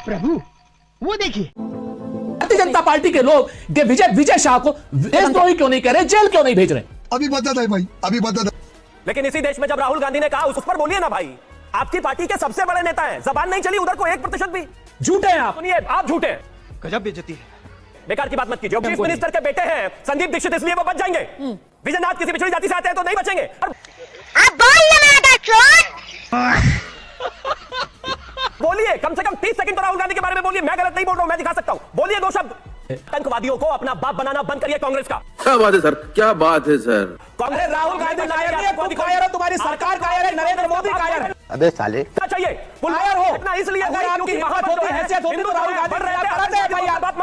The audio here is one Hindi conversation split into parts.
प्रभु वो देखिए भारतीय जनता पार्टी के लोग विजय शाह को देशद्रोही क्यों नहीं कह रहे, जेल क्यों नहीं भेज रहे? अभी बता दे भाई, अभी बता दे। लेकिन इसी देश में जब राहुल गांधी ने कहा उस पर बोलिए ना भाई, आपकी पार्टी के सबसे बड़े नेता हैं, जबान नहीं चली उधर को 1% भी। झूठे हैं आप, सुनिए आप झूठे हैं, गजब बेइज्जती है। बेकार की बात मत कीजिए। चीफ मिनिस्टर के बेटे हैं संदीप दीक्षित, इसलिए वो बच जाएंगे। विजयनाथ किसी पिछड़ी जाति से आते हैं तो नहीं बचेंगे। बोलिए कम से कम 30 सेकंड तो राहुल गांधी के बारे में बोलिए। मैं गलत नहीं बोल रहा हूं, मैं दिखा सकता हूं। बोलिए 2 शब्द। आतंकवादियों को अपना बाप बनाना बंद करिए कांग्रेस का। क्या बात है सर, क्या बात है सर। कांग्रेस राहुल गांधी कायर है, खुद कायर है, तुम्हारी सरकार कायर है, नरेंद्र मोदी कायर है। अबे साले क्या चाहिए कायर हो इतना इसलिए अगर आपकी हिम्मत होती, हैसियत होती तो राहुल गांधी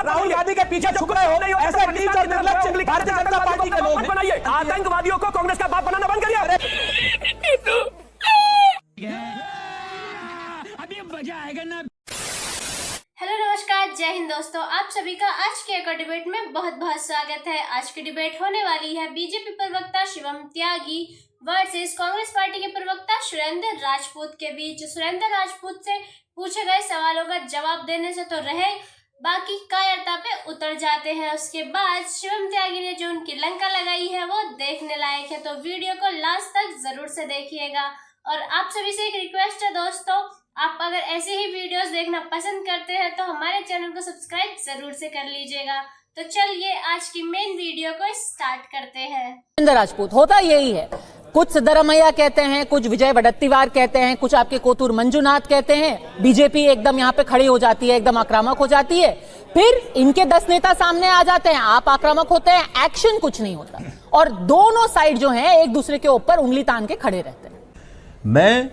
राहुल गांधी के पीछे झुक रहे हो। ऐसे नीच और निर्लज्ज भारतीय जनता पार्टी के लोग बनाइए। आतंकवादियों को कांग्रेस का बाप बनाना बंद करिए। अभी मजा आएगा ना। हेलो नमस्कार, जय हिंद दोस्तों, आप सभी का आज के एक डिबेट में बहुत बहुत स्वागत है। आज की डिबेट होने वाली है बीजेपी प्रवक्ता शिवम त्यागी वर्सेस कांग्रेस पार्टी के प्रवक्ता सुरेंद्र राजपूत के बीच। सुरेंद्र राजपूत से पूछे गए सवालों का जवाब देने से तो रहे, बाकी कायरता पे उतर जाते हैं। उसके बाद शिवम त्यागी ने जो उनकी लंका लगाई है वो देखने लायक है, तो वीडियो को लास्ट तक जरूर से देखिएगा। और आप सभी से एक रिक्वेस्ट है दोस्तों, आप अगर ऐसे ही वीडियोस देखना पसंद करते हैं तो हमारे चैनल को सब्सक्राइब जरूर से कर लीजिएगा। तो चलिए आज की मेन वीडियो को स्टार्ट करते हैं। सुरेंद्र राजपूत, होता यही है, कुछ सिद्धरमैया कहते हैं, कुछ विजय वडेट्टीवार कहते हैं, कुछ आपके कोतूर मंजुनाथ कहते हैं। बीजेपी एकदम यहाँ पे खड़ी हो जाती है, एकदम आक्रामक हो जाती है। फिर इनके 10 नेता सामने आ जाते हैं, आप आक्रामक होते हैं, एक्शन कुछ नहीं होता, और दोनों साइड जो है एक दूसरे के ऊपर उंगली तान के खड़े रहते हैं। मैं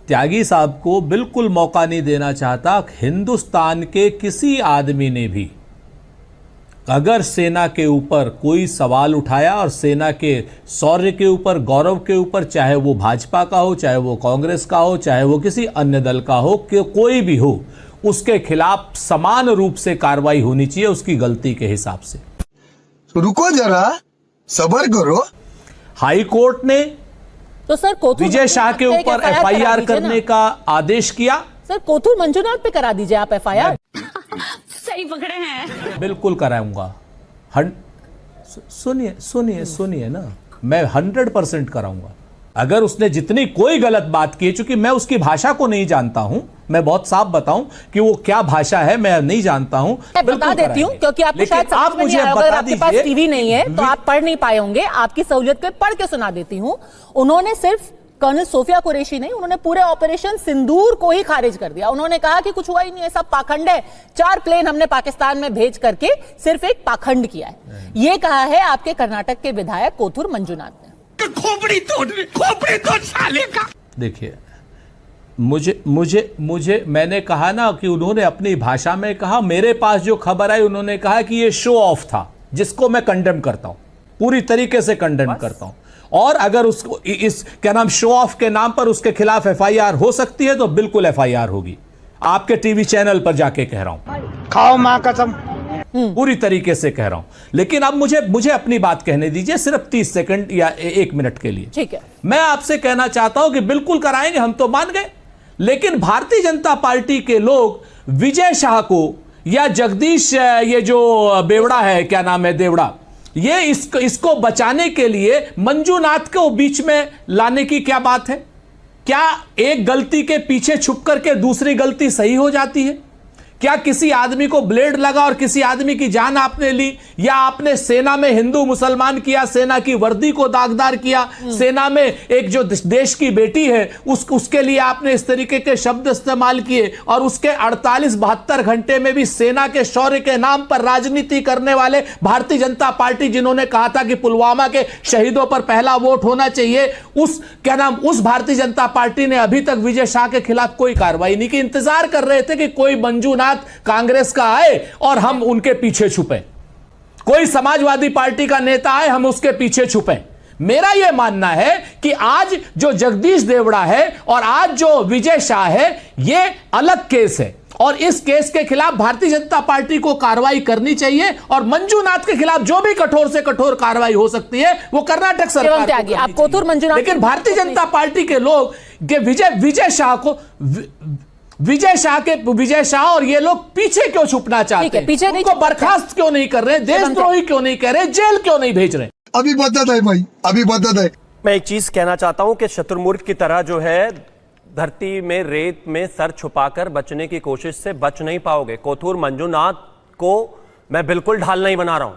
त्यागी साहब को बिल्कुल मौका नहीं देना चाहता। हिंदुस्तान के किसी आदमी ने भी अगर सेना के ऊपर कोई सवाल उठाया और सेना के शौर्य के ऊपर, गौरव के ऊपर, चाहे वो भाजपा का हो, चाहे वो कांग्रेस का हो, चाहे वो किसी अन्य दल का हो, कि कोई भी हो, उसके खिलाफ समान रूप से कार्रवाई होनी चाहिए उसकी गलती के हिसाब से। रुको जरा, सब्र करो। हाई कोर्ट ने तो सर विजय शाह के ऊपर एफआईआर करने का आदेश किया। सर कोतूर मंजुनाथ पे करा दीजिए आप एफआईआर। सही पकड़े हैं, बिल्कुल कराऊंगा। सुनिए ना, मैं 100% कराऊंगा। अगर उसने जितनी कोई गलत बात की है, चूंकि मैं उसकी भाषा को नहीं जानता हूं, मैं बहुत साफ बताऊं कि वो क्या भाषा है मैं नहीं जानता हूं। मैं बता देती हूं, क्योंकि आपको शायद आप मुझे अगर आपके पास टीवी नहीं है तो आप पढ़ नहीं पाए होंगे, आपकी सहूलियत पे पढ़ के सुना देती हूं। उन्होंने सिर्फ कर्नल सोफिया कुरैशी नहीं, उन्होंने पूरे ऑपरेशन सिंदूर को ही खारिज कर दिया। उन्होंने कहा कि कुछ हुआ ही नहीं है, सब पाखंड है। 4 प्लेन हमने पाकिस्तान में भेज करके सिर्फ एक पाखंड किया है, ये कहा है आपके कर्नाटक के विधायक कोतूर मंजुनाथ ने। खोपड़ी तोड़ साले का। देखिए, मुझे मैंने कहा ना कि उन्होंने अपनी भाषा में कहा, मेरे पास जो खबर आई उन्होंने कहा कि ये शो ऑफ था, जिसको मैं कंडेम करता हूं, पूरी तरीके से कंडेम करता हूं। और अगर उसको इस क्या नाम शो ऑफ के नाम पर उसके खिलाफ एफआईआर हो सकती है तो बिल्कुल एफआईआर होगी। आपके टीवी चैनल पर जाके कह रहा हूं, खाओ मां कसम, पूरी तरीके से कह रहा हूं। लेकिन अब मुझे अपनी बात कहने दीजिए, सिर्फ 30 सेकंड या 1 मिनट के लिए। ठीक है, मैं आपसे कहना चाहता हूं कि बिल्कुल कराएंगे, हम तो मान गए। लेकिन भारतीय जनता पार्टी के लोग विजय शाह को या जगदीश, ये जो बेवड़ा है, क्या नाम है, देवड़ा, ये इसको बचाने के लिए मंजुनाथ को बीच में लाने की क्या बात है? क्या एक गलती के पीछे छुप करके दूसरी गलती सही हो जाती है? क्या किसी आदमी को ब्लेड लगा और किसी आदमी की जान आपने ली, या आपने सेना में हिंदू मुसलमान किया, सेना की वर्दी को दागदार किया, सेना में एक जो देश की बेटी है उसके लिए आपने इस तरीके के शब्द इस्तेमाल किए, और उसके 48-72 घंटे में भी सेना के शौर्य के नाम पर राजनीति करने वाले भारतीय जनता पार्टी, जिन्होंने कहा था कि पुलवामा के शहीदों पर पहला वोट होना चाहिए, उस भारतीय जनता पार्टी ने अभी तक विजय शाह के खिलाफ कोई कार्रवाई नहीं की। इंतजार कर रहे थे कि कोई मंजुनाथ कांग्रेस का आए और हम उनके पीछे छुपे, कोई समाजवादी पार्टी का नेता आए हम उसके पीछे छुपे। मेरा यह मानना है कि आज जो जगदीश देवड़ा है और आज जो विजय शाह है, यह अलग केस है, और इस केस के खिलाफ भारतीय जनता पार्टी को कार्रवाई करनी चाहिए, और मंजुनाथ के खिलाफ जो भी कठोर से कठोर कार्रवाई हो सकती है वो कर्नाटक सरकार को। लेकिन भारतीय जनता पार्टी के लोग विजय शाह को विजय शाह और ये लोग पीछे क्यों छुपना चाहते हैं? पीछे नहीं उनको बर्खास्त क्यों नहीं कर रहे? देशद्रोही क्यों नहीं कह रहे? जेल क्यों नहीं भेज रहे? अभी बता है भाई, अभी बता है। मैं एक चीज कहना चाहता हूं कि शत्रुमुर्ग की तरह जो है धरती में रेत में सर छुपाकर बचने की कोशिश से बच नहीं पाओगे। कोथूर मंजूनाथ को मैं बिल्कुल ढाल नहीं बना रहा हूं।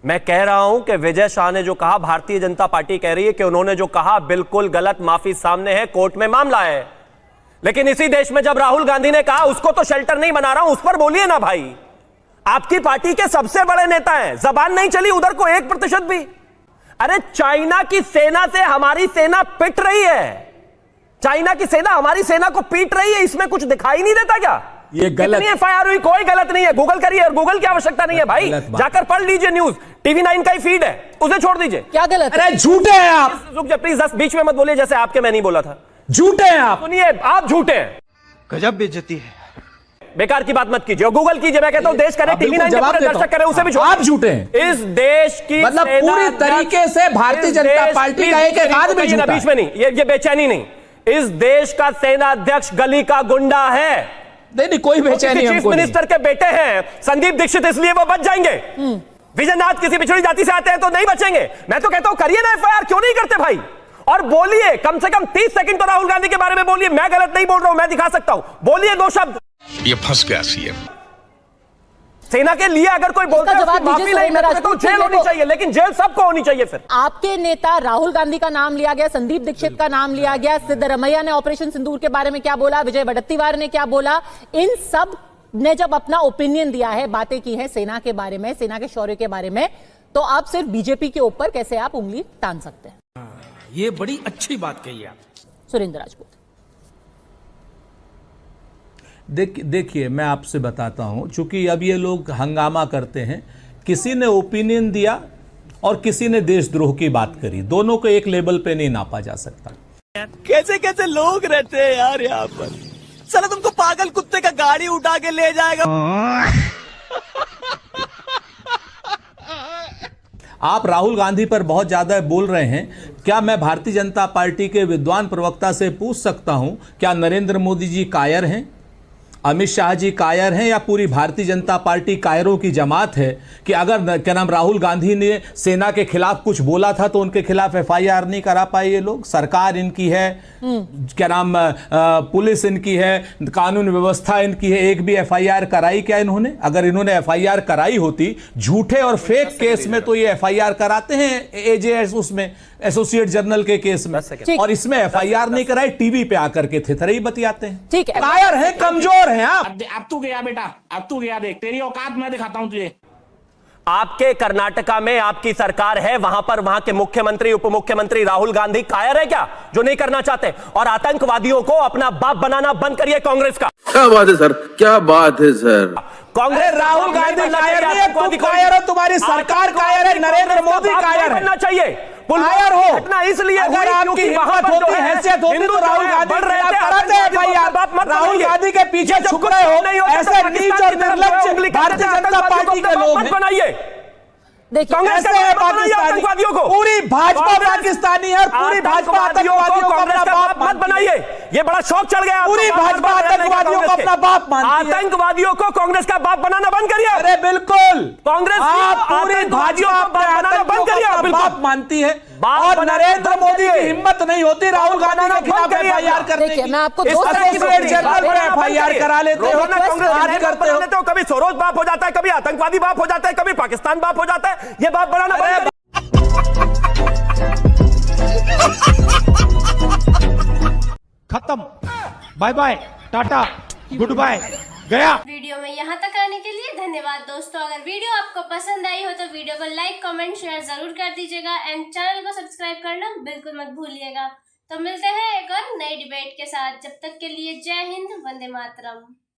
मैं कह रहा हूं कि विजय शाह ने जो कहा, भारतीय जनता पार्टी कह रही है कि उन्होंने जो कहा बिल्कुल गलत, माफी सामने है, कोर्ट में मामला है। लेकिन इसी देश में जब राहुल गांधी ने कहा उसको तो शेल्टर नहीं बना रहा हूं, उस पर बोलिए ना भाई। आपकी पार्टी के सबसे बड़े नेता हैं, जबान नहीं चली उधर को 1% भी। अरे चाइना की सेना से हमारी सेना पिट रही है, चाइना की सेना हमारी सेना को पीट रही है, इसमें कुछ दिखाई नहीं देता क्या? ये गलत एफआईआर हुई, कोई गलत नहीं है। गूगल करिए, और गूगल की आवश्यकता नहीं है भाई, जाकर पढ़ लीजिए न्यूज, TV9 का ही फीड है, उसे छोड़ दीजिए। क्या गलत? अरे झूठे हैं आप। रुक जा प्लीज, बीच में मत बोलिए जैसे आपके मैं नहीं बोला था। झूठे हैं आप। सुनिए, आप झूठे हैं, गजब बेइज्जती है। बेकार की बात मत कीजिए, और गूगल कीजिए। मैं कहता हूं देश करे, TV9 के पूरे दर्शक करे, उसे भी छोड़। आप झूठे हैं। इस देश की मतलब पूरी तरीके से भारतीय जनता पार्टी का एक आदमी झूठा है। बीच में नहीं, ये बेचैनी नहीं। इस देश का सेना अध्यक्ष गली का गुंडा है। नहीं, कोई बेचैनी चीफ मिनिस्टर के बेटे हैं संदीप दीक्षित, इसलिए वो बच जाएंगे। विजयनाथ किसी पिछड़ी जाति से आते हैं तो नहीं बचेंगे। मैं तो कहता हूं करिए ना एफआईआर, क्यों नहीं करते भाई? और बोलिए, कम से कम 30 सेकंड तो राहुल गांधी के बारे में बोलिए। मैं गलत नहीं बोल रहा हूं, मैं दिखा सकता हूं। बोलिए 2 शब्द। ये फंस गया सीएम। सेना के लिए अगर कोई बोलता है उसकी माफी नहीं, मैं तो जेल होनी चाहिए, लेकिन जेल सबको होनी चाहिए। फिर आपके नेता राहुल गांधी का नाम लिया गया, संदीप दीक्षित का नाम लिया गया, सिद्धरमैया ने ऑपरेशन सिंदूर के बारे में क्या बोला, विजय वडेट्टीवार ने क्या बोला, इन सब ने जब अपना ओपिनियन दिया है, बातें की है सेना के बारे में, सेना के शौर्य के बारे में, तो आप सिर्फ बीजेपी के ऊपर कैसे आप उंगली तान सकते हैं? ये बड़ी अच्छी बात कही आप। सुरेंद्र राजपूत। देखिए मैं आपसे बताता हूं, चूंकि अब ये लोग हंगामा करते हैं, किसी ने ओपिनियन दिया और किसी ने देशद्रोह की बात करी, दोनों को एक लेवल पे नहीं नापा जा सकता। कैसे कैसे लोग रहते हैं यार यहाँ पर। साला तुमको पागल कुत्ते का गाड़ी उठा के ले जाएगा। आप राहुल गांधी पर बहुत ज्यादा बोल रहे हैं। क्या मैं भारतीय जनता पार्टी के विद्वान प्रवक्ता से पूछ सकता हूं, क्या नरेंद्र मोदी जी कायर हैं, अमित शाह जी कायर हैं, या पूरी भारतीय जनता पार्टी कायरों की जमात है कि अगर क्या नाम राहुल गांधी ने सेना के खिलाफ कुछ बोला था तो उनके खिलाफ एफआईआर नहीं करा पाए ये लोग? सरकार इनकी है, क्या नाम पुलिस इनकी है, कानून व्यवस्था इनकी है, एक भी एफआईआर कराई क्या इन्होंने? अगर इन्होंने एफआईआर कराई होती झूठे और फेक केस में तो ये एफआईआर कराते हैं एजेएस, उसमें एसोसिएट जर्नल के केस में, और इसमें एफआईआर नहीं कराई, टीवी पे आकर के थेथरई बतियाते हैं। ठीक है, कायर है, कमजोर है आप। अब तू गया बेटा, अब तू गया, देख तेरी औकात मैं दिखाता हूं तुझे। आपके कर्नाटका में आपकी सरकार है, वहां पर वहां के मुख्यमंत्री उप मुख्यमंत्री राहुल गांधी कायर है क्या, जो नहीं करना चाहते? और आतंकवादियों को अपना बाप बनाना बंद करिए कांग्रेस का। क्या बात है सर, क्या बात है सर। कांग्रेस राहुल गांधी कायर नहीं है, तुम कायर हो, तुम्हारी सरकार कायर है, नरेंद्र मोदी कायर है। बनना चाहिए, कायर हो। घटना इसलिए अगर आपकी हिम्मत होती, हैसियत होती तो राहुल गांधी राहुल गांधी के पीछे छुप रहे हो। ऐसे नीच और निर्लज्ज भारतीय जनता पार्टी के लोग बनाइए। देखिए कांग्रेस आतंकवादियों को, पूरी भाजपा पाकिस्तानी है, पूरी भाजपा आतंकवादियों को अपना बाप मत बनाइए। ये बड़ा शौक चढ़ गया, पूरी भाजपा आतंकवादियों को अपना बाप मानती है। आतंकवादियों को कांग्रेस का बाप बनाना बंद करिए। अरे बिल्कुल, कांग्रेस आप पूरी भाजपा अपना बाप मानती है, और नरेंद्र मोदी की हिम्मत नहीं होती राहुल गांधी के खिलाफ एफआईआर करने की। मैं आपको जनरल पर एफआईआर करा लेते हो, कांग्रेस करते हो, कभी सोरोज बाप हो जाता है, कभी आतंकवादी बाप हो जाता है, कभी पाकिस्तान बाप हो जाता है। ये बाप बनाना खत्म, bye bye, ta-ta, goodbye, गया। वीडियो में यहाँ तक आने के लिए धन्यवाद दोस्तों। अगर वीडियो आपको पसंद आई हो तो वीडियो को लाइक, कमेंट, शेयर जरूर कर दीजिएगा एंड चैनल को सब्सक्राइब करना बिल्कुल मत भूलिएगा। तो मिलते हैं एक और नई डिबेट के साथ, जब तक के लिए जय हिंद, वंदे मातरम।